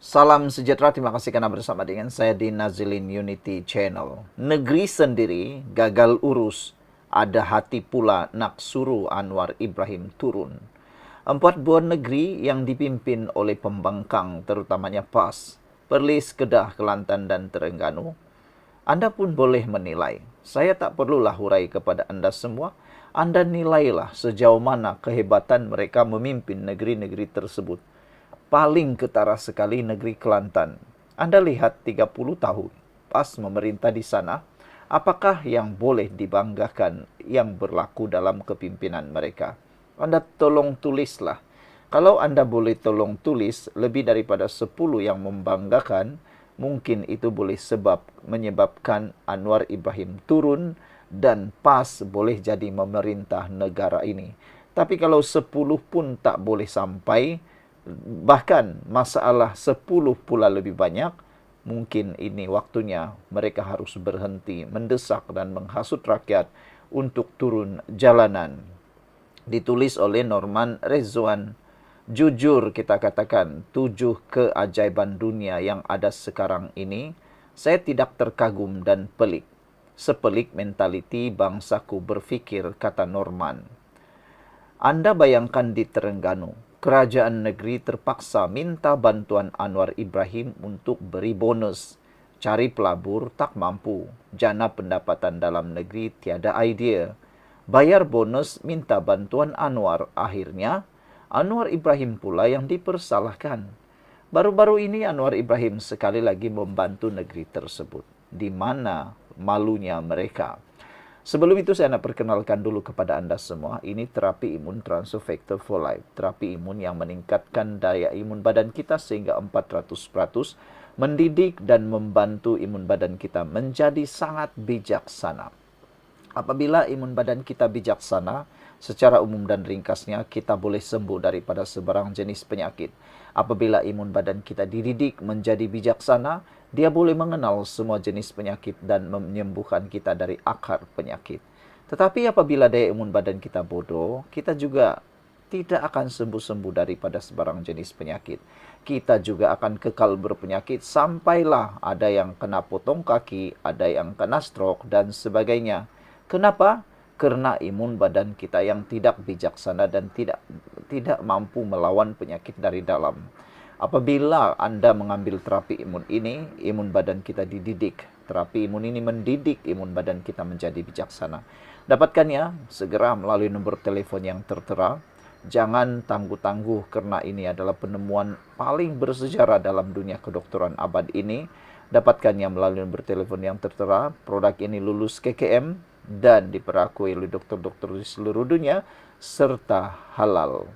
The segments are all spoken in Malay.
Salam sejahtera, terima kasih karena bersama dengan saya di Nazilin Unity Channel. Negeri sendiri gagal urus, ada hati pula nak suruh Anwar Ibrahim turun. 4 buah negeri yang dipimpin oleh pembangkang, terutamanya PAS, Perlis, Kedah, Kelantan, dan Terengganu. Anda pun boleh menilai. Saya tak perlulah hurai kepada Anda semua. Anda nilailah sejauh mana kehebatan mereka memimpin negeri-negeri tersebut. Paling ketara sekali negeri Kelantan. Anda lihat 30 tahun PAS memerintah di sana, apakah yang boleh dibanggakan yang berlaku dalam kepimpinan mereka? Anda tolong tulislah. Kalau Anda boleh tolong tulis lebih daripada 10 yang membanggakan, mungkin itu boleh menyebabkan Anwar Ibrahim turun dan PAS boleh jadi memerintah negara ini. Tapi kalau 10 pun tak boleh sampai, bahkan masalah 10 pula lebih banyak, mungkin ini waktunya mereka harus berhenti mendesak dan menghasut rakyat untuk turun jalanan. Ditulis oleh Norman Rezwan. Jujur kita katakan, 7 keajaiban dunia yang ada sekarang ini, saya tidak terkagum dan pelik. Sepelik mentaliti bangsaku berfikir, kata Norman. Anda bayangkan di Terengganu, kerajaan negeri terpaksa minta bantuan Anwar Ibrahim untuk beri bonus. Cari pelabur tak mampu, jana pendapatan dalam negeri tiada idea. Bayar bonus minta bantuan Anwar, akhirnya Anwar Ibrahim pula yang dipersalahkan. Baru-baru ini Anwar Ibrahim sekali lagi membantu negeri tersebut. Di mana malunya mereka? Sebelum itu saya nak perkenalkan dulu kepada Anda semua, ini terapi imun Transfer Factor for Life. Terapi imun yang meningkatkan daya imun badan kita sehingga 400%, mendidik dan membantu imun badan kita menjadi sangat bijaksana. Apabila imun badan kita bijaksana, secara umum dan ringkasnya, kita boleh sembuh daripada sebarang jenis penyakit. Apabila imun badan kita dididik menjadi bijaksana, dia boleh mengenal semua jenis penyakit dan menyembuhkan kita dari akar penyakit. Tetapi apabila daya imun badan kita bodoh, kita juga tidak akan sembuh-sembuh daripada sebarang jenis penyakit. Kita juga akan kekal berpenyakit sampailah ada yang kena potong kaki, ada yang kena stroke, dan sebagainya. Kenapa? Karena imun badan kita yang tidak bijaksana dan tidak mampu melawan penyakit dari dalam. Apabila Anda mengambil terapi imun ini, imun badan kita dididik. Terapi imun ini mendidik imun badan kita menjadi bijaksana. Dapatkannya segera melalui nomor telepon yang tertera. Jangan tangguh-tangguh karena ini adalah penemuan paling bersejarah dalam dunia kedokteran abad ini. Dapatkannya melalui nomor telepon yang tertera. Produk ini lulus KKM dan diperakui oleh dokter-dokter di seluruh dunia serta halal.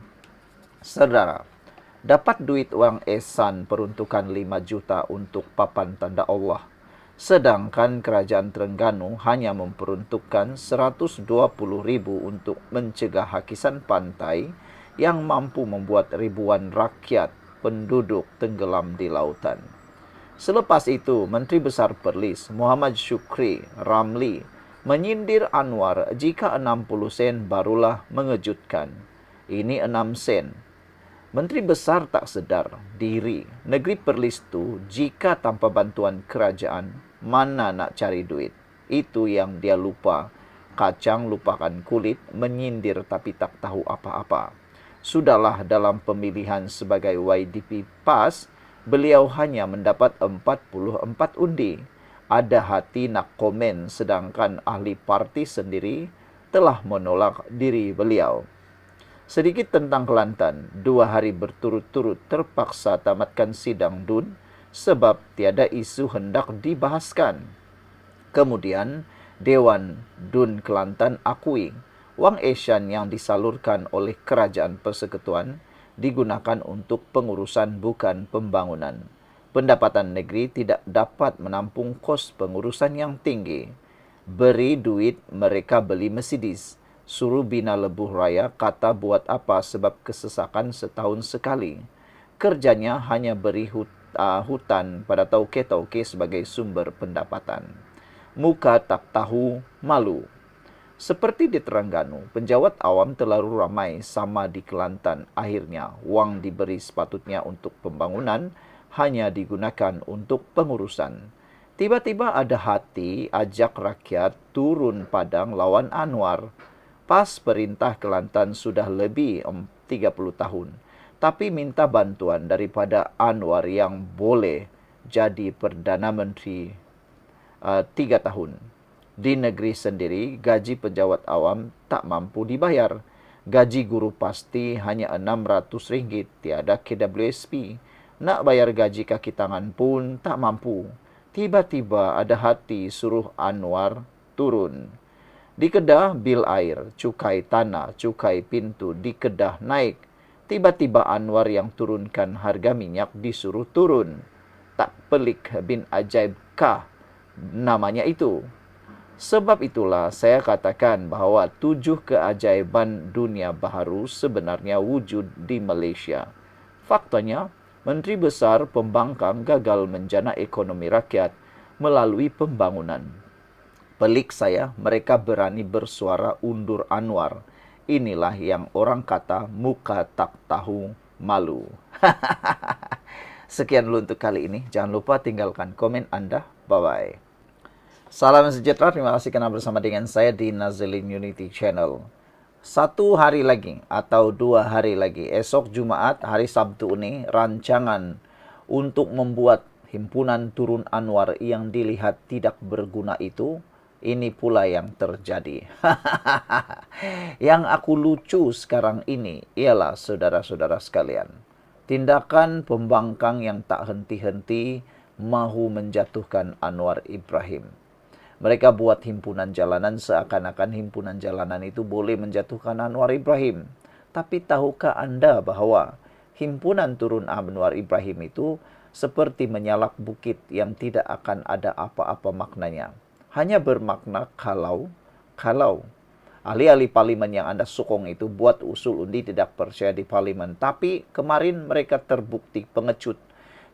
Saudara, dapat duit uang ehsan peruntukan 5 juta untuk papan tanda Allah. Sedangkan kerajaan Terengganu hanya memperuntukkan 120.000 untuk mencegah hakisan pantai yang mampu membuat ribuan rakyat penduduk tenggelam di lautan. Selepas itu, Menteri Besar Perlis Muhammad Syukri Ramli menyindir Anwar jika 60 sen barulah mengejutkan. Ini 6 sen. Menteri Besar tak sedar diri. Negeri Perlis tu jika tanpa bantuan kerajaan, mana nak cari duit? Itu yang dia lupa. Kacang lupakan kulit, menyindir tapi tak tahu apa-apa. Sudahlah dalam pemilihan sebagai YDP PAS, beliau hanya mendapat 44 undi. Ada hati nak komen sedangkan ahli parti sendiri telah menolak diri beliau. Sedikit tentang Kelantan, 2 hari berturut-turut terpaksa tamatkan sidang DUN sebab tiada isu hendak dibahaskan. Kemudian, Dewan DUN Kelantan akui wang ehsan yang disalurkan oleh Kerajaan Persekutuan digunakan untuk pengurusan bukan pembangunan. Pendapatan negeri tidak dapat menampung kos pengurusan yang tinggi. Beri duit mereka beli Mercedes. Suruh bina lebuh raya, kata buat apa sebab kesesakan setahun sekali. Kerjanya hanya beri hutan pada tauke-tauke sebagai sumber pendapatan. Muka tak tahu malu. Seperti di Terengganu, penjawat awam terlalu ramai sama di Kelantan. Akhirnya, wang diberi sepatutnya untuk pembangunan hanya digunakan untuk pengurusan. Tiba-tiba ada hati ajak rakyat turun padang lawan Anwar. Pas perintah Kelantan sudah lebih 30 tahun. Tapi minta bantuan daripada Anwar yang boleh jadi Perdana Menteri 3 tahun. Di negeri sendiri, gaji pejabat awam tak mampu dibayar. Gaji guru pasti hanya RM600, tiada KWSP. Nak bayar gaji kaki tangan pun tak mampu. Tiba-tiba ada hati suruh Anwar turun. Di Kedah, bil air, cukai tanah, cukai pintu di Kedah naik. Tiba-tiba Anwar yang turunkan harga minyak disuruh turun. Tak pelik bin ajaib kah namanya itu? Sebab itulah saya katakan bahawa 7 keajaiban dunia baharu sebenarnya wujud di Malaysia. Faktanya, Menteri Besar Pembangkang gagal menjana ekonomi rakyat melalui pembangunan. Pelik saya, mereka berani bersuara undur Anwar. Inilah yang orang kata muka tak tahu malu. Sekian dulu untuk kali ini. Jangan lupa tinggalkan komen Anda. Bye-bye. Salam sejahtera, terima kasih karena bersama dengan saya di Nazilin Unity Channel. 1 hari lagi atau 2 hari lagi, esok Jumaat, hari Sabtu ini, rancangan untuk membuat himpunan turun Anwar yang dilihat tidak berguna itu, ini pula yang terjadi. Yang aku lucu sekarang ini ialah saudara-saudara sekalian, tindakan pembangkang yang tak henti-henti mahu menjatuhkan Anwar Ibrahim. Mereka buat himpunan jalanan seakan-akan himpunan jalanan itu boleh menjatuhkan Anwar Ibrahim. Tapi tahukah Anda bahawa himpunan turun Anwar Ibrahim itu seperti menyalak bukit yang tidak akan ada apa-apa maknanya. Hanya bermakna kalau ahli-ahli parlimen yang Anda sokong itu buat usul undi tidak percaya di parlimen. Tapi kemarin mereka terbukti pengecut,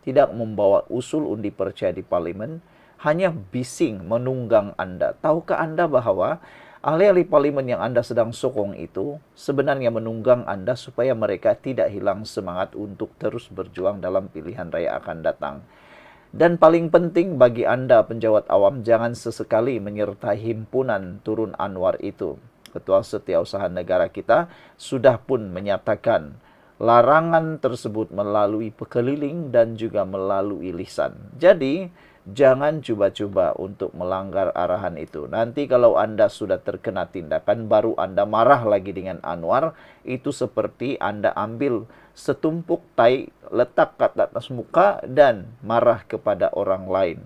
tidak membawa usul undi percaya di parlimen, hanya bising menunggang Anda. Tahukah Anda bahawa ahli-ahli parlimen yang Anda sedang sokong itu sebenarnya menunggang Anda supaya mereka tidak hilang semangat untuk terus berjuang dalam pilihan raya akan datang. Dan paling penting bagi Anda penjawat awam, jangan sesekali menyertai himpunan turun Anwar itu. Ketua Setiausaha Negara kita sudah pun menyatakan larangan tersebut melalui pekeliling dan juga melalui lisan. Jadi, jangan cuba-cuba untuk melanggar arahan itu. Nanti kalau Anda sudah terkena tindakan, baru Anda marah lagi dengan Anwar, itu seperti Anda ambil setumpuk tai, letak kat atas muka dan marah kepada orang lain.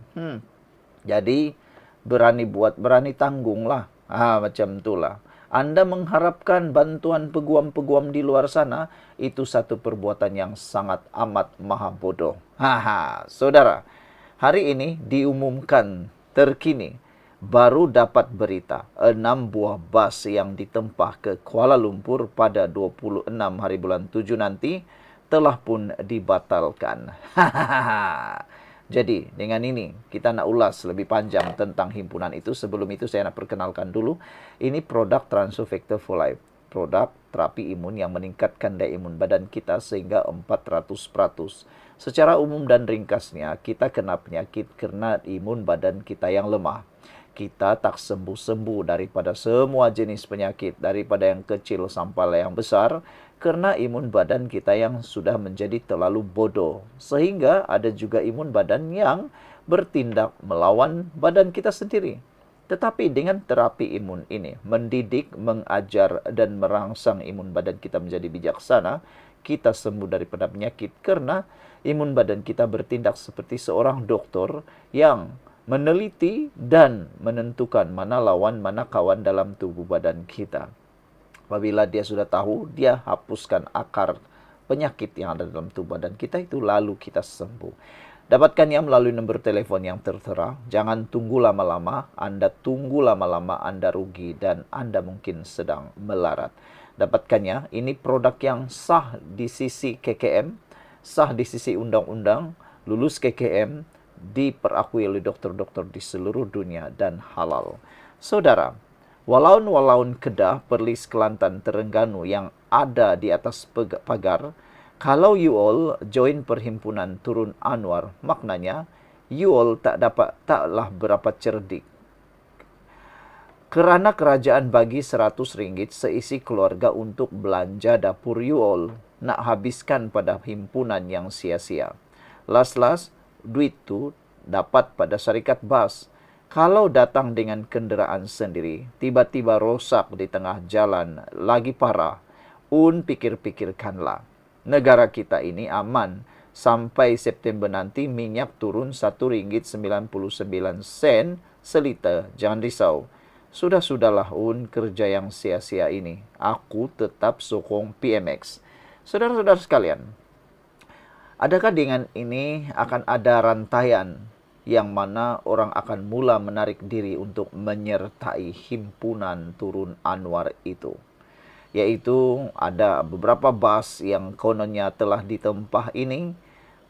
Jadi, berani buat, berani tanggunglah. Macam itulah. Anda mengharapkan bantuan peguam-peguam di luar sana, itu satu perbuatan yang sangat amat maha bodoh. Saudara, hari ini diumumkan terkini, baru dapat berita 6 buah bas yang ditempah ke Kuala Lumpur pada 26 hari bulan 7 nanti telah pun dibatalkan. Jadi, dengan ini kita nak ulas lebih panjang tentang himpunan itu. Sebelum itu saya nak perkenalkan dulu, ini produk Transofactor for Life. Produk terapi imun yang meningkatkan daya imun badan kita sehingga 400%. Secara umum dan ringkasnya, kita kena penyakit kerana imun badan kita yang lemah. Kita tak sembuh-sembuh daripada semua jenis penyakit, daripada yang kecil sampai yang besar, kerana imun badan kita yang sudah menjadi terlalu bodoh. Sehingga ada juga imun badan yang bertindak melawan badan kita sendiri. Tetapi dengan terapi imun ini, mendidik, mengajar, dan merangsang imun badan kita menjadi bijaksana, kita sembuh daripada penyakit kerana imun badan kita bertindak seperti seorang doktor yang meneliti dan menentukan mana lawan, mana kawan dalam tubuh badan kita. Apabila dia sudah tahu, dia hapuskan akar penyakit yang ada dalam tubuh badan kita itu, lalu kita sembuh. Dapatkannya melalui nombor telefon yang tertera. Jangan tunggu lama-lama. Anda tunggu lama-lama, Anda rugi dan Anda mungkin sedang melarat. Dapatkannya, ini produk yang sah di sisi KKM, sah di sisi undang-undang, lulus KKM, diperakui oleh dokter-dokter di seluruh dunia dan halal. Saudara, walaun-walaun Kedah, Perlis, Kelantan, Terengganu yang ada di atas pagar Kalau you all join perhimpunan Turun Anwar, maknanya you all taklah berapa cerdik. Kerana kerajaan bagi 100 ringgit seisi keluarga untuk belanja dapur you all, nak habiskan pada himpunan yang sia-sia. Last-last, duit tu dapat pada syarikat bas. Kalau datang dengan kenderaan sendiri, tiba-tiba rosak di tengah jalan, lagi parah. Pikir-pikirkanlah. Negara kita ini aman. Sampai September nanti minyak turun RM1.99 seliter. Jangan risau. Sudahlah kerja yang sia-sia ini. Aku tetap sokong PMX. Saudara-saudara sekalian, adakah dengan ini akan ada rantaian yang mana orang akan mula menarik diri untuk menyertai himpunan Turun Anwar itu? Yaitu ada beberapa bas yang kononnya telah ditempah ini,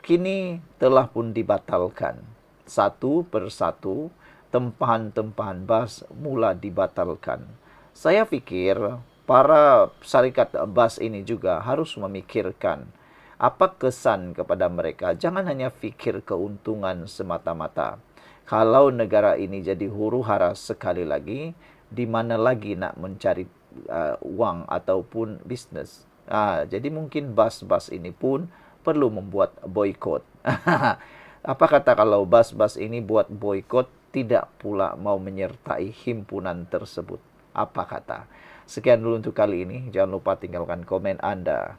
kini telah pun dibatalkan. Satu persatu, tempahan-tempahan bas mula dibatalkan. Saya fikir para syarikat bas ini juga harus memikirkan apa kesan kepada mereka. Jangan hanya fikir keuntungan semata-mata. Kalau negara ini jadi huru-hara sekali lagi, di mana lagi nak mencari wang ataupun bisnes? Jadi mungkin bas-bas ini pun perlu membuat boikot. Apa kata kalau bas-bas ini buat boikot, tidak pula mau menyertai himpunan tersebut? Apa kata? Sekian dulu untuk kali ini. Jangan lupa tinggalkan komen Anda.